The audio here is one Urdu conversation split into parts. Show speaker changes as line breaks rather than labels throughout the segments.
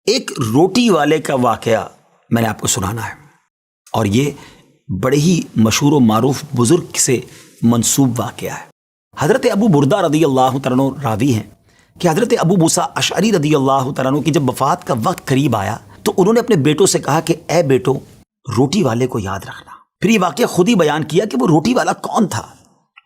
ایک روٹی والے کا واقعہ میں نے آپ کو سنانا ہے، اور یہ بڑے ہی مشہور و معروف بزرگ سے منسوب واقعہ ہے۔ حضرت ابو بردہ رضی اللہ تعالیٰ عنہ راوی ہیں کہ حضرت ابو موسیٰ اشعری رضی اللہ تعالیٰ عنہ کی جب وفات کا وقت قریب آیا تو انہوں نے اپنے بیٹوں سے کہا کہ اے بیٹو، روٹی والے کو یاد رکھنا۔ پھر یہ واقعہ خود ہی بیان کیا کہ وہ روٹی والا کون تھا۔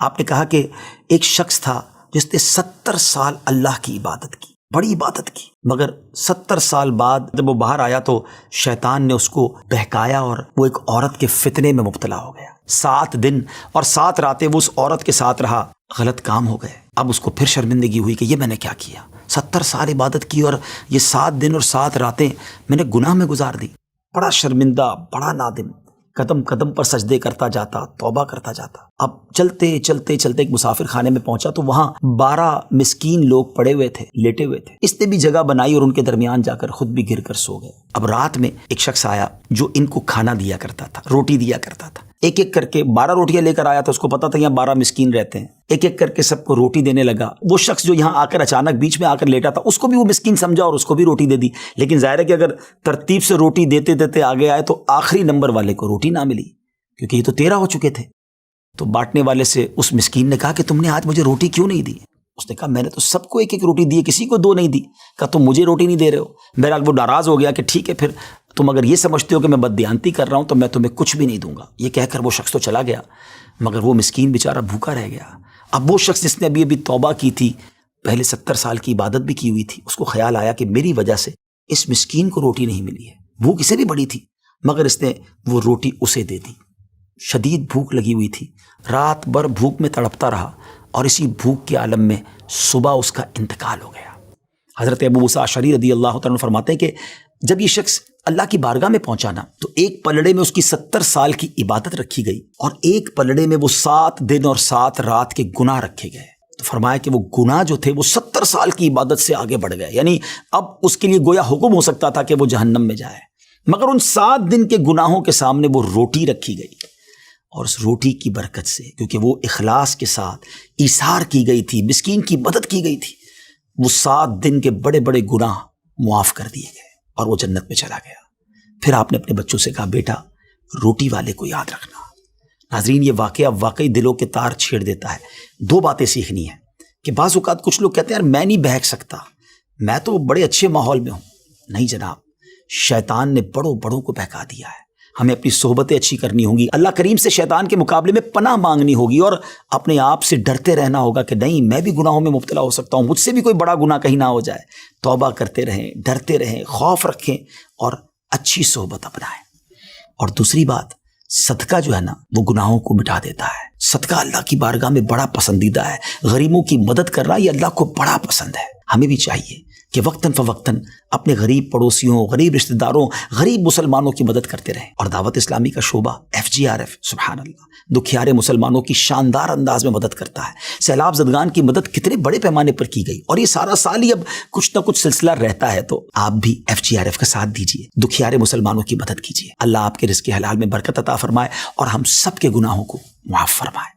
آپ نے کہا کہ ایک شخص تھا جس نے 70 سال اللہ کی عبادت کی، بڑی عبادت کی، مگر 70 سال بعد جب وہ باہر آیا تو شیطان نے اس کو بہکایا اور وہ ایک عورت کے فتنے میں مبتلا ہو گیا۔ 7 دن اور 7 راتیں وہ اس عورت کے ساتھ رہا، غلط کام ہو گئے۔ اب اس کو پھر شرمندگی ہوئی کہ یہ میں نے کیا کیا، 70 سال عبادت کی اور یہ 7 دن اور 7 راتیں میں نے گناہ میں گزار دی۔ بڑا شرمندہ، بڑا نادم، قدم قدم پر سجدے کرتا جاتا، توبہ کرتا جاتا۔ اب چلتے چلتے چلتے ایک مسافر خانے میں پہنچا تو وہاں 12 مسکین لوگ پڑے ہوئے تھے، لیٹے ہوئے تھے۔ اس نے بھی جگہ بنائی اور ان کے درمیان جا کر خود بھی گر کر سو گئے۔ اب رات میں ایک شخص آیا جو ان کو کھانا دیا کرتا تھا، روٹی دیا کرتا تھا۔ ایک ایک کر کے 12 روٹیاں لے کر آیا تھا، اس کو پتا تھا یہاں 12 مسکین رہتے ہیں۔ ایک ایک کر کے سب کو روٹی دینے لگا۔ وہ شخص جو یہاں آ کر اچانک بیچ میں آ کر لیٹا تھا، اس کو بھی وہ مسکین سمجھا اور اس کو بھی روٹی دے دی۔ لیکن ظاہر ہے کہ اگر ترتیب سے روٹی دیتے دیتے آگے آئے تو آخری نمبر والے کو روٹی نہ ملی، کیونکہ یہ تو 13 ہو چکے تھے۔ تو بانٹنے والے سے اس مسکین نے کہا کہ تم نے آج مجھے روٹی کیوں نہیں دی؟ اس نے کہا میں نے تو سب کو ایک ایک روٹی دی، کسی کو 2 نہیں دی۔ کہا تم مجھے روٹی نہیں دے رہے ہو؟ بہرحال وہ ناراض ہو گیا کہ ٹھیک ہے، پھر تم اگر یہ سمجھتے ہو کہ میں بددیانتی کر رہا ہوں تو میں تمہیں کچھ بھی نہیں دوں گا۔ یہ کہہ کر وہ شخص تو چلا گیا، مگر وہ مسکین بیچارہ بھوکا رہ گیا۔ اب وہ شخص جس نے ابھی توبہ کی تھی، پہلے 70 سال کی عبادت بھی کی ہوئی تھی، اس کو خیال آیا کہ میری وجہ سے اس مسکین کو روٹی نہیں ملی ہے۔ بھوک اسے بھی بڑی تھی، مگر اس نے وہ روٹی اسے دے دی۔ شدید بھوک لگی ہوئی تھی، رات بھر بھوک میں تڑپتا رہا، اور اسی بھوک کے عالم میں صبح اس کا انتقال ہو گیا۔ حضرت ابو موسیٰ اشعری رضی اللہ تعالیٰ عنہ فرماتے ہیں کہ جب یہ شخص اللہ کی بارگاہ میں پہنچا نا تو ایک پلڑے میں اس کی 70 سال کی عبادت رکھی گئی، اور ایک پلڑے میں وہ 7 دن اور 7 رات کے گناہ رکھے گئے۔ تو فرمایا کہ وہ گناہ جو تھے وہ 70 سال کی عبادت سے آگے بڑھ گئے، یعنی اب اس کے لیے گویا حکم ہو سکتا تھا کہ وہ جہنم میں جائے، مگر ان 7 دن کے گناہوں کے سامنے وہ روٹی رکھی گئی، اور اس روٹی کی برکت سے، کیونکہ وہ اخلاص کے ساتھ ایثار کی گئی تھی، مسکین کی مدد کی گئی تھی، وہ 7 دن کے بڑے بڑے گناہ معاف کر دیے گئے اور وہ جنت میں چلا گیا۔ پھر آپ نے اپنے بچوں سے کہا بیٹا روٹی والے کو یاد رکھنا۔ ناظرین، یہ واقعہ واقعی دلوں کے تار چھیڑ دیتا ہے۔ 2 باتیں سیکھنی ہیں کہ بعض اوقات کچھ لوگ کہتے ہیں یار میں نہیں بہک سکتا، میں تو بڑے اچھے ماحول میں ہوں۔ نہیں جناب، شیطان نے بڑوں بڑوں کو بہکا دیا ہے۔ ہمیں اپنی صحبتیں اچھی کرنی ہوں گی، اللہ کریم سے شیطان کے مقابلے میں پناہ مانگنی ہوگی، اور اپنے آپ سے ڈرتے رہنا ہوگا کہ نہیں میں بھی گناہوں میں مبتلا ہو سکتا ہوں، مجھ سے بھی کوئی بڑا گناہ کہیں نہ ہو جائے۔ توبہ کرتے رہیں، ڈرتے رہیں، خوف رکھیں اور اچھی صحبت اپنائیں۔ اور دوسری بات، صدقہ جو ہے نا وہ گناہوں کو مٹا دیتا ہے۔ صدقہ اللہ کی بارگاہ میں بڑا پسندیدہ ہے، غریبوں کی مدد کرنا یہ اللہ کو بڑا پسند ہے۔ ہمیں بھی چاہیے کہ وقتاً فوقتاً اپنے غریب پڑوسیوں، غریب رشتہ داروں، غریب مسلمانوں کی مدد کرتے رہیں۔ اور دعوت اسلامی کا شعبہ FGRF سبحان اللہ دکھیارے مسلمانوں کی شاندار انداز میں مدد کرتا ہے۔ سیلاب زدگان کی مدد کتنے بڑے پیمانے پر کی گئی، اور یہ سارا سال ہی اب کچھ نہ کچھ سلسلہ رہتا ہے، تو آپ بھی FGRF کا ساتھ دیجیے، دکھیارے مسلمانوں کی مدد کیجیے۔ اللہ آپ کے رزق حلال میں برکت عطا فرمائے اور ہم سب کے گناہوں کو معاف فرمائے۔